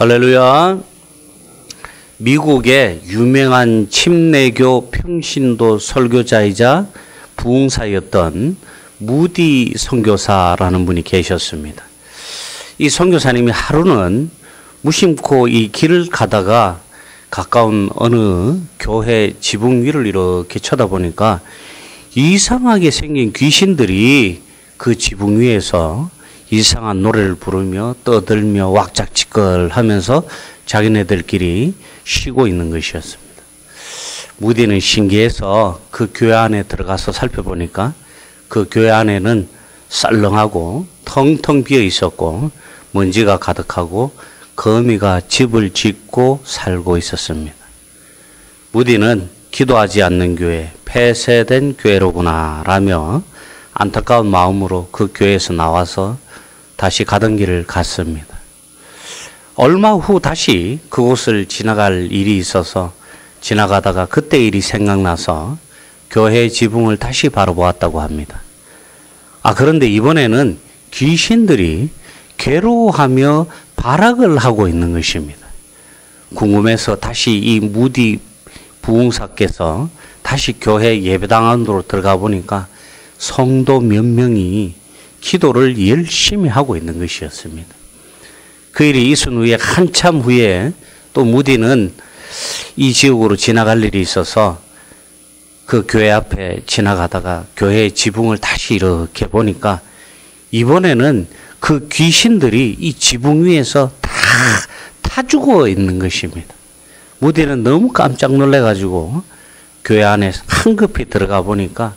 할렐루야. 미국의 유명한 침례교 평신도 설교자이자 부흥사였던 무디 선교사라는 분이 계셨습니다. 이 선교사님이 하루는 무심코 이 길을 가다가 가까운 어느 교회 지붕 위를 이렇게 쳐다보니까 이상하게 생긴 귀신들이 그 지붕 위에서 이상한 노래를 부르며 떠들며 왁작지껄 하면서 자기네들끼리 쉬고 있는 것이었습니다. 무디는 신기해서 그 교회 안에 들어가서 살펴보니까 그 교회 안에는 썰렁하고 텅텅 비어 있었고 먼지가 가득하고 거미가 집을 짓고 살고 있었습니다. 무디는 기도하지 않는 교회, 폐쇄된 교회로구나 라며 안타까운 마음으로 그 교회에서 나와서 다시 가던 길을 갔습니다. 얼마 후 다시 그곳을 지나갈 일이 있어서 지나가다가 그때 일이 생각나서 교회 지붕을 다시 바라보았다고 합니다. 그런데 이번에는 귀신들이 괴로워하며 발악을 하고 있는 것입니다. 궁금해서 다시 이 무디 부흥사께서 다시 교회 예배당 안으로 들어가 보니까 성도 몇 명이 기도를 열심히 하고 있는 것이었습니다. 그 일이 있은 후에 한참 후에 또 무디는 이 지역으로 지나갈 일이 있어서 그 교회 앞에 지나가다가 교회의 지붕을 다시 이렇게 보니까 이번에는 그 귀신들이 이 지붕 위에서 다 죽어 있는 것입니다. 무디는 너무 깜짝 놀래가지고 교회 안에 황급히 들어가 보니까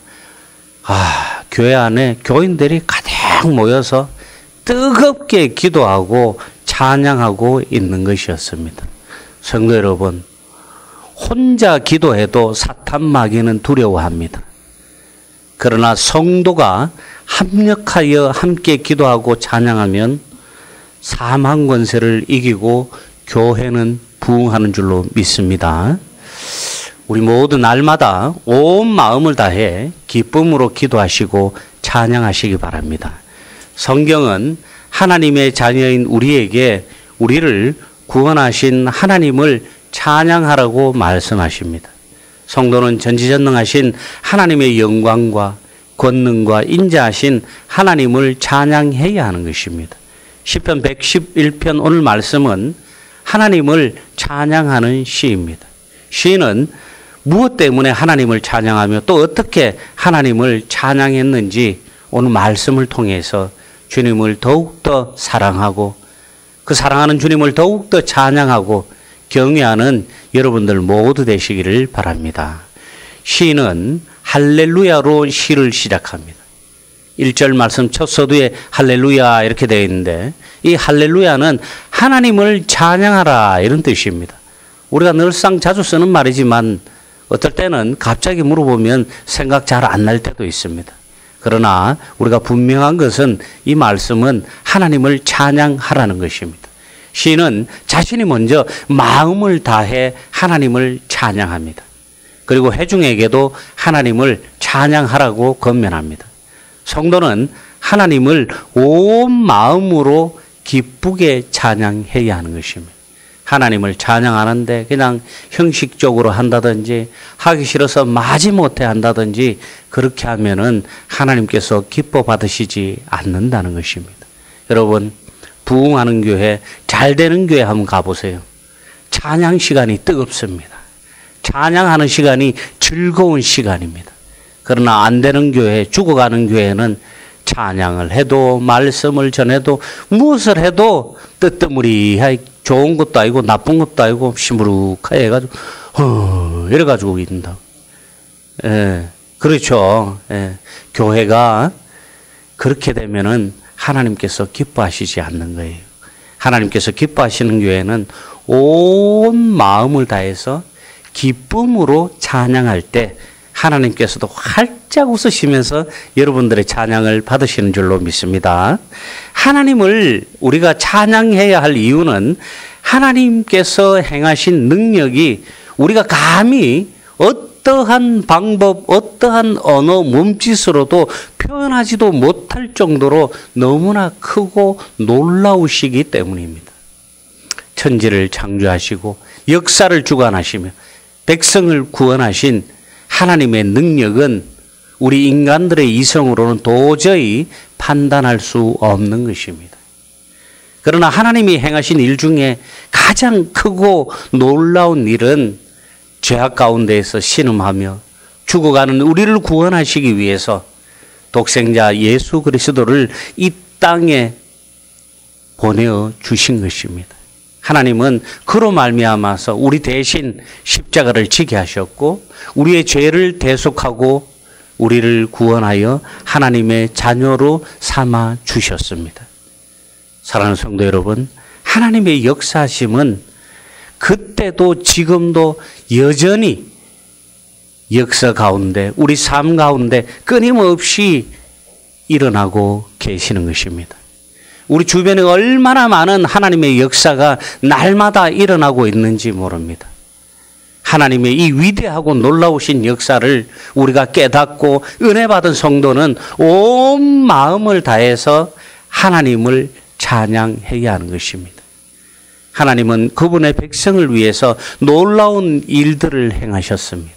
교회 안에 교인들이 가득 모여서 뜨겁게 기도하고 찬양하고 있는 것이었습니다. 성도 여러분, 혼자 기도해도 사탄 마귀는 두려워합니다. 그러나 성도가 합력하여 함께 기도하고 찬양하면 사망 권세를 이기고 교회는 부흥하는 줄로 믿습니다. 우리 모두 날마다 온 마음을 다해 기쁨으로 기도하시고 찬양하시기 바랍니다. 성경은 하나님의 자녀인 우리에게 우리를 구원하신 하나님을 찬양하라고 말씀하십니다. 성도는 전지전능하신 하나님의 영광과 권능과 인자하신 하나님을 찬양해야 하는 것입니다. 시편 111편 오늘 말씀은 하나님을 찬양하는 시입니다. 시인은 무엇 때문에 하나님을 찬양하며 또 어떻게 하나님을 찬양했는지 오늘 말씀을 통해서 주님을 더욱더 사랑하고 그 사랑하는 주님을 더욱더 찬양하고 경외하는 여러분들 모두 되시기를 바랍니다. 시인은 할렐루야로 시를 시작합니다. 1절 말씀 첫 서두에 할렐루야 이렇게 되어 있는데 이 할렐루야는 하나님을 찬양하라 이런 뜻입니다. 우리가 늘상 자주 쓰는 말이지만 어떨 때는 갑자기 물어보면 생각 잘 안 날 때도 있습니다. 그러나 우리가 분명한 것은 이 말씀은 하나님을 찬양하라는 것입니다. 시인은 자신이 먼저 마음을 다해 하나님을 찬양합니다. 그리고 회중에게도 하나님을 찬양하라고 권면합니다. 성도는 하나님을 온 마음으로 기쁘게 찬양해야 하는 것입니다. 하나님을 찬양하는데 그냥 형식적으로 한다든지 하기 싫어서 마지못해 한다든지 그렇게 하면은 하나님께서 기뻐 받으시지 않는다는 것입니다. 여러분, 부흥하는 교회, 잘 되는 교회 한번 가보세요. 찬양 시간이 뜨겁습니다. 찬양하는 시간이 즐거운 시간입니다. 그러나 안 되는 교회, 죽어가는 교회는 찬양을 해도 말씀을 전해도 무엇을 해도 뜨뜨무리하게 좋은 것도 아니고 나쁜 것도 아니고 시무룩하게 해가지고 이래가지고 있다. 그렇죠. 교회가 그렇게 되면은 하나님께서 기뻐하시지 않는 거예요. 하나님께서 기뻐하시는 교회는 온 마음을 다해서 기쁨으로 찬양할 때 하나님께서도 활짝 웃으시면서 여러분들의 찬양을 받으시는 줄로 믿습니다. 하나님을 우리가 찬양해야 할 이유는 하나님께서 행하신 능력이 우리가 감히 어떠한 방법, 어떠한 언어, 몸짓으로도 표현하지도 못할 정도로 너무나 크고 놀라우시기 때문입니다. 천지를 창조하시고 역사를 주관하시며 백성을 구원하신 하나님의 능력은 우리 인간들의 이성으로는 도저히 판단할 수 없는 것입니다. 그러나 하나님이 행하신 일 중에 가장 크고 놀라운 일은 죄악 가운데에서 신음하며 죽어가는 우리를 구원하시기 위해서 독생자 예수 그리스도를 이 땅에 보내어 주신 것입니다. 하나님은 그로 말미암아서 우리 대신 십자가를 지게 하셨고 우리의 죄를 대속하고 우리를 구원하여 하나님의 자녀로 삼아 주셨습니다. 사랑하는 성도 여러분, 하나님의 역사하심은 그때도 지금도 여전히 역사 가운데 우리 삶 가운데 끊임없이 일어나고 계시는 것입니다. 우리 주변에 얼마나 많은 하나님의 역사가 날마다 일어나고 있는지 모릅니다. 하나님의 이 위대하고 놀라우신 역사를 우리가 깨닫고 은혜 받은 성도는 온 마음을 다해서 하나님을 찬양해야 하는 것입니다. 하나님은 그분의 백성을 위해서 놀라운 일들을 행하셨습니다.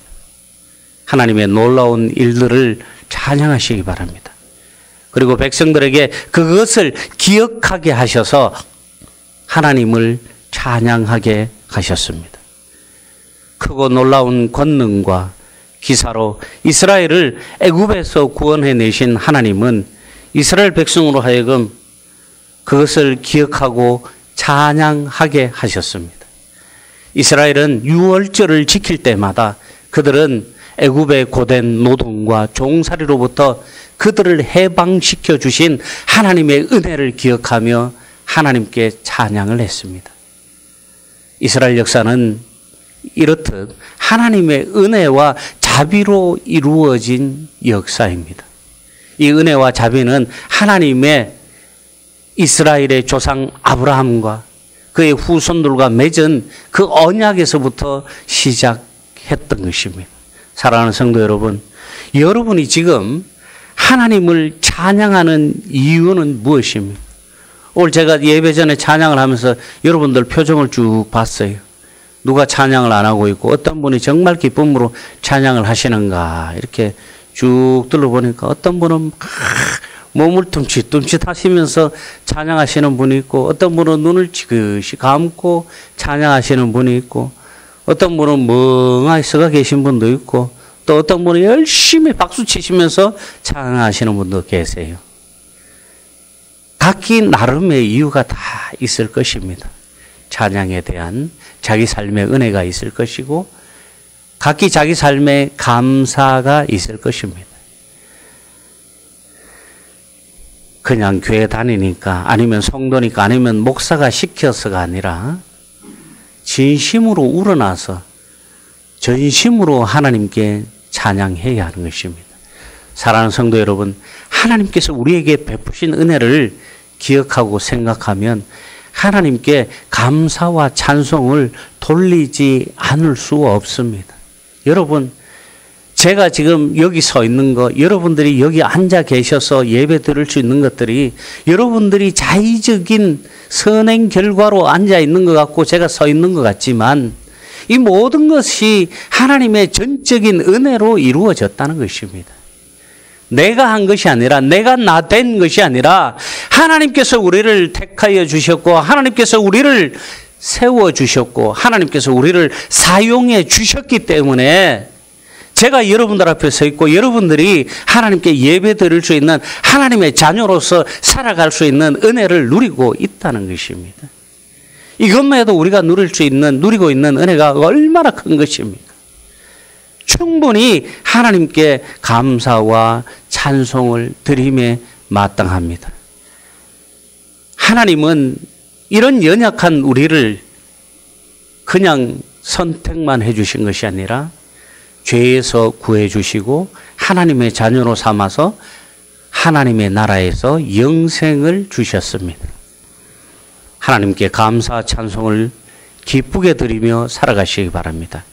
하나님의 놀라운 일들을 찬양하시기 바랍니다. 그리고 백성들에게 그것을 기억하게 하셔서 하나님을 찬양하게 하셨습니다. 크고 놀라운 권능과 기사로 이스라엘을 애굽에서 구원해내신 하나님은 이스라엘 백성으로 하여금 그것을 기억하고 찬양하게 하셨습니다. 이스라엘은 유월절을 지킬 때마다 그들은 애굽의 고된 노동과 종살이로부터 그들을 해방시켜 주신 하나님의 은혜를 기억하며 하나님께 찬양을 했습니다. 이스라엘 역사는 이렇듯 하나님의 은혜와 자비로 이루어진 역사입니다. 이 은혜와 자비는 하나님의 이스라엘의 조상 아브라함과 그의 후손들과 맺은 그 언약에서부터 시작했던 것입니다. 사랑하는 성도 여러분, 여러분이 지금 하나님을 찬양하는 이유는 무엇입니까? 오늘 제가 예배 전에 찬양을 하면서 여러분들 표정을 쭉 봤어요. 누가 찬양을 안 하고 있고 어떤 분이 정말 기쁨으로 찬양을 하시는가 이렇게 쭉 둘러보니까 어떤 분은 몸을 tum칫tum칫 하시면서 찬양하시는 분이 있고 어떤 분은 눈을 지그시 감고 찬양하시는 분이 있고 어떤 분은 멍하니 서가 계신 분도 있고 또 어떤 분은 열심히 박수 치시면서 찬양하시는 분도 계세요. 각기 나름의 이유가 다 있을 것입니다. 찬양에 대한 자기 삶의 은혜가 있을 것이고 각기 자기 삶의 감사가 있을 것입니다. 그냥 교회 다니니까 아니면 성도니까 아니면 목사가 시켜서가 아니라 진심으로 우러나서 전심으로 하나님께 찬양해야 하는 것입니다. 사랑하는 성도 여러분, 하나님께서 우리에게 베푸신 은혜를 기억하고 생각하면 하나님께 감사와 찬송을 돌리지 않을 수 없습니다. 여러분, 제가 지금 여기 서 있는 거, 여러분들이 여기 앉아 계셔서 예배 드릴 수 있는 것들이 여러분들이 자의적인 선행 결과로 앉아 있는 것 같고 제가 서 있는 것 같지만 이 모든 것이 하나님의 전적인 은혜로 이루어졌다는 것입니다. 내가 한 것이 아니라 내가 나 된 것이 아니라 하나님께서 우리를 택하여 주셨고 하나님께서 우리를 세워주셨고 하나님께서 우리를 사용해 주셨기 때문에 제가 여러분들 앞에 서 있고 여러분들이 하나님께 예배 드릴 수 있는 하나님의 자녀로서 살아갈 수 있는 은혜를 누리고 있다는 것입니다. 이것만 해도 우리가 누리고 있는 은혜가 얼마나 큰 것입니까? 충분히 하나님께 감사와 찬송을 드림에 마땅합니다. 하나님은 이런 연약한 우리를 그냥 선택만 해주신 것이 아니라 죄에서 구해주시고 하나님의 자녀로 삼아서 하나님의 나라에서 영생을 주셨습니다. 하나님께 감사 찬송을 기쁘게 드리며 살아가시기 바랍니다.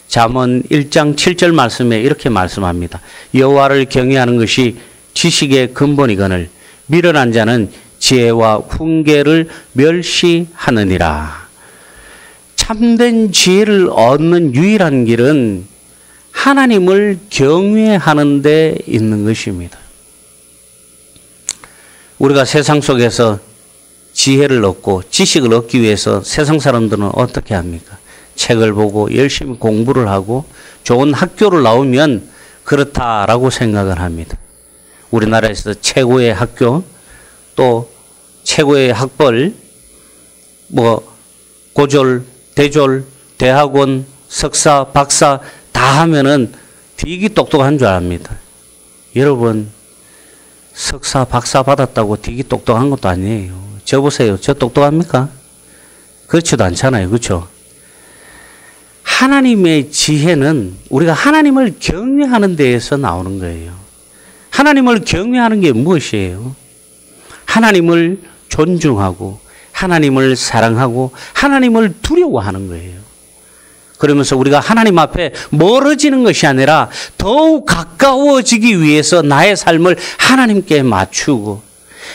잠언 1장 7절 말씀에 이렇게 말씀합니다. 여호와를 경외하는 것이 지식의 근본이거늘 미련한 자는 지혜와 훈계를 멸시하느니라. 참된 지혜를 얻는 유일한 길은 하나님을 경외하는 데 있는 것입니다. 우리가 세상 속에서 지혜를 얻고 지식을 얻기 위해서 세상 사람들은 어떻게 합니까? 책을 보고 열심히 공부를 하고 좋은 학교를 나오면 그렇다라고 생각을 합니다. 우리나라에서 최고의 학교, 또 최고의 학벌, 고졸, 대졸, 대학원, 석사, 박사 다 하면은 되게 똑똑한 줄 압니다. 여러분, 석사, 박사 받았다고 되게 똑똑한 것도 아니에요. 저 보세요. 저 똑똑합니까? 그렇지도 않잖아요. 그렇죠? 하나님의 지혜는 우리가 하나님을 경외하는 데에서 나오는 거예요. 하나님을 경외하는 게 무엇이에요? 하나님을 존중하고 하나님을 사랑하고 하나님을 두려워하는 거예요. 그러면서 우리가 하나님 앞에 멀어지는 것이 아니라 더욱 가까워지기 위해서 나의 삶을 하나님께 맞추고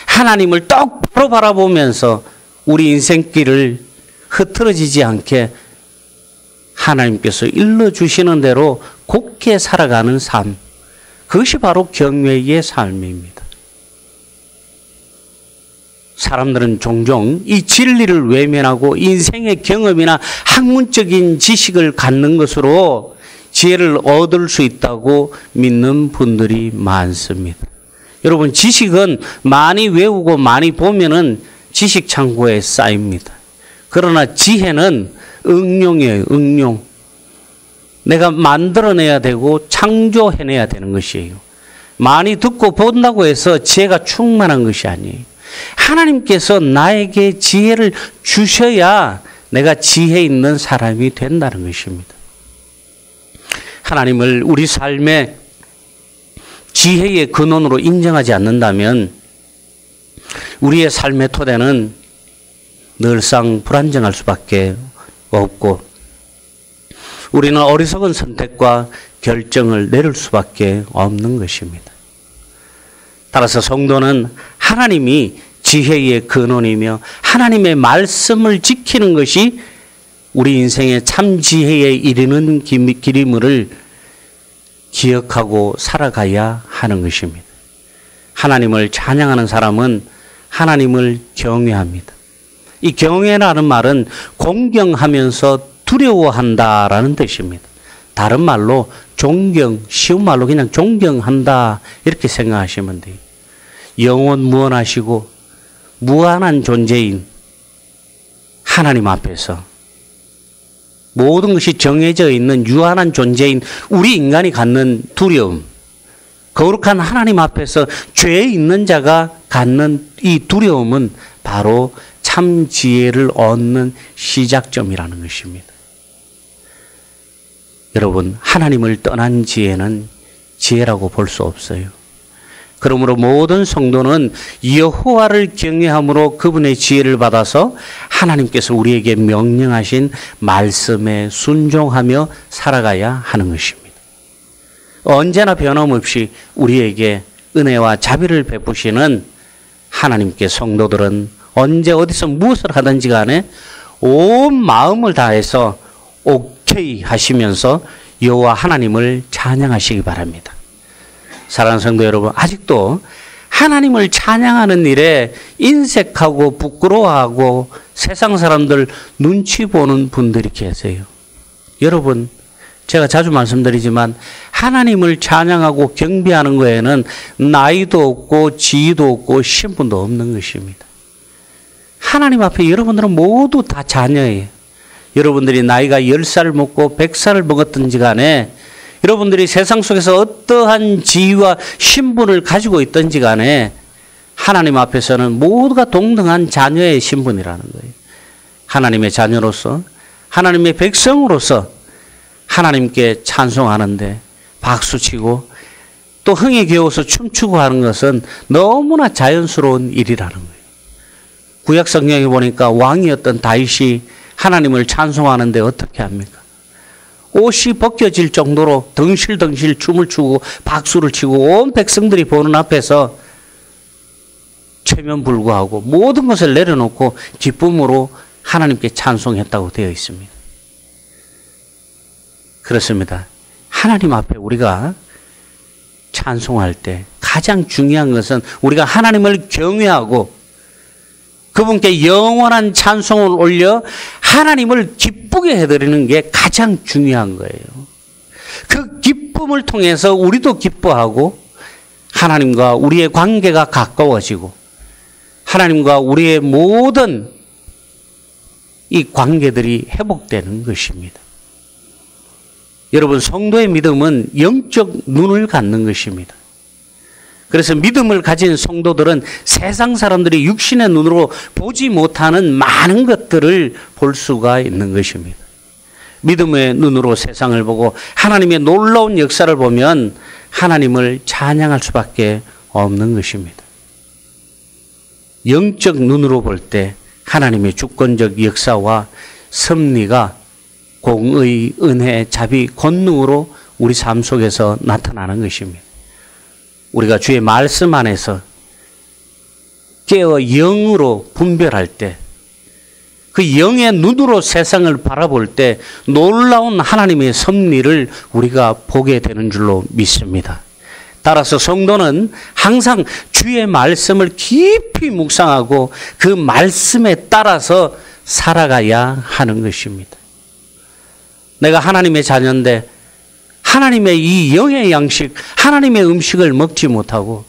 하나님을 똑바로 바라보면서 우리 인생길을 흐트러지지 않게 하나님께서 일러주시는 대로 곧게 살아가는 삶, 그것이 바로 경외의 삶입니다. 사람들은 종종 이 진리를 외면하고 인생의 경험이나 학문적인 지식을 갖는 것으로 지혜를 얻을 수 있다고 믿는 분들이 많습니다. 여러분, 지식은 많이 외우고 많이 보면은 지식 창고에 쌓입니다. 그러나 지혜는 응용이에요. 응용. 내가 만들어내야 되고 창조해내야 되는 것이에요. 많이 듣고 본다고 해서 지혜가 충만한 것이 아니에요. 하나님께서 나에게 지혜를 주셔야 내가 지혜 있는 사람이 된다는 것입니다. 하나님을 우리 삶의 지혜의 근원으로 인정하지 않는다면 우리의 삶의 토대는 늘상 불안정할 수밖에 없고 우리는 어리석은 선택과 결정을 내릴 수밖에 없는 것입니다. 따라서 성도는 하나님이 지혜의 근원이며 하나님의 말씀을 지키는 것이 우리 인생의 참 지혜에 이르는 길임을 기억하고 살아가야 하는 것입니다. 하나님을 찬양하는 사람은 하나님을 경외합니다. 이 경외라는 말은 공경하면서 두려워한다라는 뜻입니다. 다른 말로 존경, 쉬운 말로 그냥 존경한다 이렇게 생각하시면 돼요. 영원 무한하시고 무한한 존재인 하나님 앞에서 모든 것이 정해져 있는 유한한 존재인 우리 인간이 갖는 두려움, 거룩한 하나님 앞에서 죄 있는 자가 갖는 이 두려움은 바로 참 지혜를 얻는 시작점이라는 것입니다. 여러분, 하나님을 떠난 지혜는 지혜라고 볼 수 없어요. 그러므로 모든 성도는 여호와를 경외함으로 그분의 지혜를 받아서 하나님께서 우리에게 명령하신 말씀에 순종하며 살아가야 하는 것입니다. 언제나 변함없이 우리에게 은혜와 자비를 베푸시는 하나님께 성도들은 언제 어디서 무엇을 하든지 간에 온 마음을 다해서 오케이 하시면서 여호와 하나님을 찬양하시기 바랍니다. 사랑하는 성도 여러분, 아직도 하나님을 찬양하는 일에 인색하고 부끄러워하고 세상 사람들 눈치 보는 분들이 계세요. 여러분, 제가 자주 말씀드리지만 하나님을 찬양하고 경배하는 거에는 나이도 없고 지위도 없고 신분도 없는 것입니다. 하나님 앞에 여러분들은 모두 다 자녀예요. 여러분들이 나이가 10살을 먹고 100살을 먹었든지 간에 여러분들이 세상 속에서 어떠한 지위와 신분을 가지고 있든지 간에 하나님 앞에서는 모두가 동등한 자녀의 신분이라는 거예요. 하나님의 자녀로서 하나님의 백성으로서 하나님께 찬송하는데 박수치고 또 흥에 겨워서 춤추고 하는 것은 너무나 자연스러운 일이라는 거예요. 구약 성경에 보니까 왕이었던 다윗이 하나님을 찬송하는데 어떻게 합니까? 옷이 벗겨질 정도로 덩실덩실 춤을 추고 박수를 치고 온 백성들이 보는 앞에서 최면불구하고 모든 것을 내려놓고 기쁨으로 하나님께 찬송했다고 되어 있습니다. 그렇습니다. 하나님 앞에 우리가 찬송할 때 가장 중요한 것은 우리가 하나님을 경외하고 그분께 영원한 찬송을 올려 하나님을 기쁘게 해드리는 게 가장 중요한 거예요. 그 기쁨을 통해서 우리도 기뻐하고 하나님과 우리의 관계가 가까워지고 하나님과 우리의 모든 이 관계들이 회복되는 것입니다. 여러분, 성도의 믿음은 영적 눈을 갖는 것입니다. 그래서 믿음을 가진 성도들은 세상 사람들이 육신의 눈으로 보지 못하는 많은 것들을 볼 수가 있는 것입니다. 믿음의 눈으로 세상을 보고 하나님의 놀라운 역사를 보면 하나님을 찬양할 수밖에 없는 것입니다. 영적 눈으로 볼 때 하나님의 주권적 역사와 섭리가 공의, 은혜, 자비, 권능으로 우리 삶 속에서 나타나는 것입니다. 우리가 주의 말씀 안에서 깨어 영으로 분별할 때, 그 영의 눈으로 세상을 바라볼 때 놀라운 하나님의 섭리를 우리가 보게 되는 줄로 믿습니다. 따라서 성도는 항상 주의 말씀을 깊이 묵상하고 그 말씀에 따라서 살아가야 하는 것입니다. 내가 하나님의 자녀인데 하나님의 이 영의 양식, 하나님의 음식을 먹지 못하고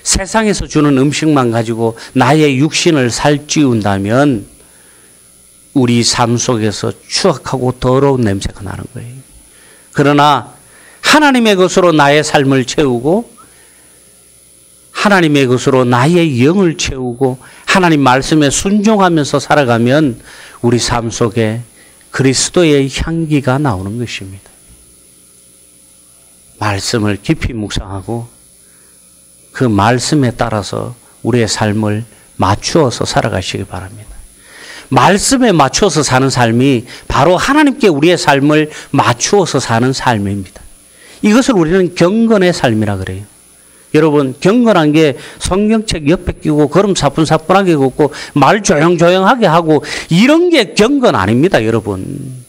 세상에서 주는 음식만 가지고 나의 육신을 살찌운다면 우리 삶 속에서 추악하고 더러운 냄새가 나는 거예요. 그러나 하나님의 것으로 나의 삶을 채우고 하나님의 것으로 나의 영을 채우고 하나님 말씀에 순종하면서 살아가면 우리 삶 속에 그리스도의 향기가 나오는 것입니다. 말씀을 깊이 묵상하고 그 말씀에 따라서 우리의 삶을 맞추어서 살아가시기 바랍니다. 말씀에 맞추어서 사는 삶이 바로 하나님께 우리의 삶을 맞추어서 사는 삶입니다. 이것을 우리는 경건의 삶이라 그래요. 여러분, 경건한 게 성경책 옆에 끼고 걸음 사뿐사뿐하게 걷고 말 조용조용하게 하고 이런 게 경건 아닙니다, 여러분.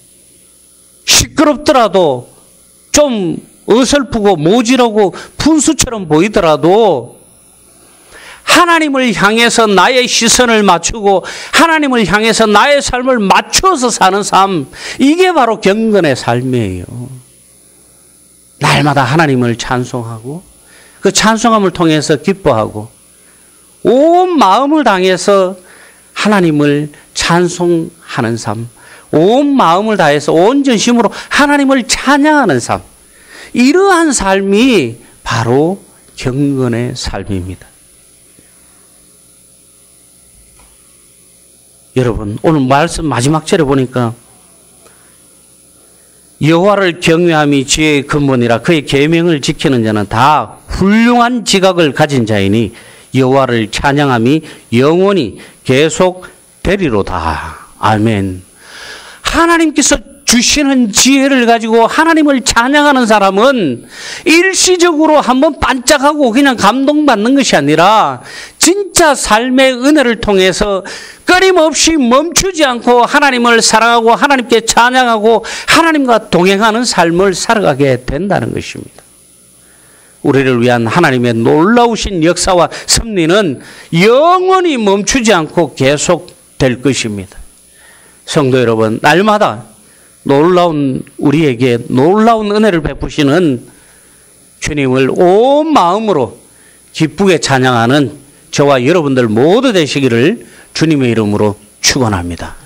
시끄럽더라도 좀 어설프고 모질하고 푼수처럼 보이더라도 하나님을 향해서 나의 시선을 맞추고 하나님을 향해서 나의 삶을 맞춰서 사는 삶, 이게 바로 경건의 삶이에요. 날마다 하나님을 찬송하고 그 찬송함을 통해서 기뻐하고 온 마음을 다해서 하나님을 찬송하는 삶, 온 마음을 다해서 온 전심으로 하나님을 찬양하는 삶, 이러한 삶이 바로 경건의 삶입니다. 여러분, 오늘 말씀 마지막 절에 보니까 여호와를 경외함이 지혜의 근본이라 그의 계명을 지키는 자는 다 훌륭한 지각을 가진 자이니 여호와를 찬양함이 영원히 계속 되리로다. 아멘. 하나님께서 주시는 지혜를 가지고 하나님을 찬양하는 사람은 일시적으로 한번 반짝하고 그냥 감동받는 것이 아니라 진짜 삶의 은혜를 통해서 끊임없이 멈추지 않고 하나님을 사랑하고 하나님께 찬양하고 하나님과 동행하는 삶을 살아가게 된다는 것입니다. 우리를 위한 하나님의 놀라우신 역사와 섭리는 영원히 멈추지 않고 계속될 것입니다. 성도 여러분, 날마다 우리에게 놀라운 은혜를 베푸시는 주님을 온 마음으로 기쁘게 찬양하는 저와 여러분들 모두 되시기를 주님의 이름으로 축원합니다.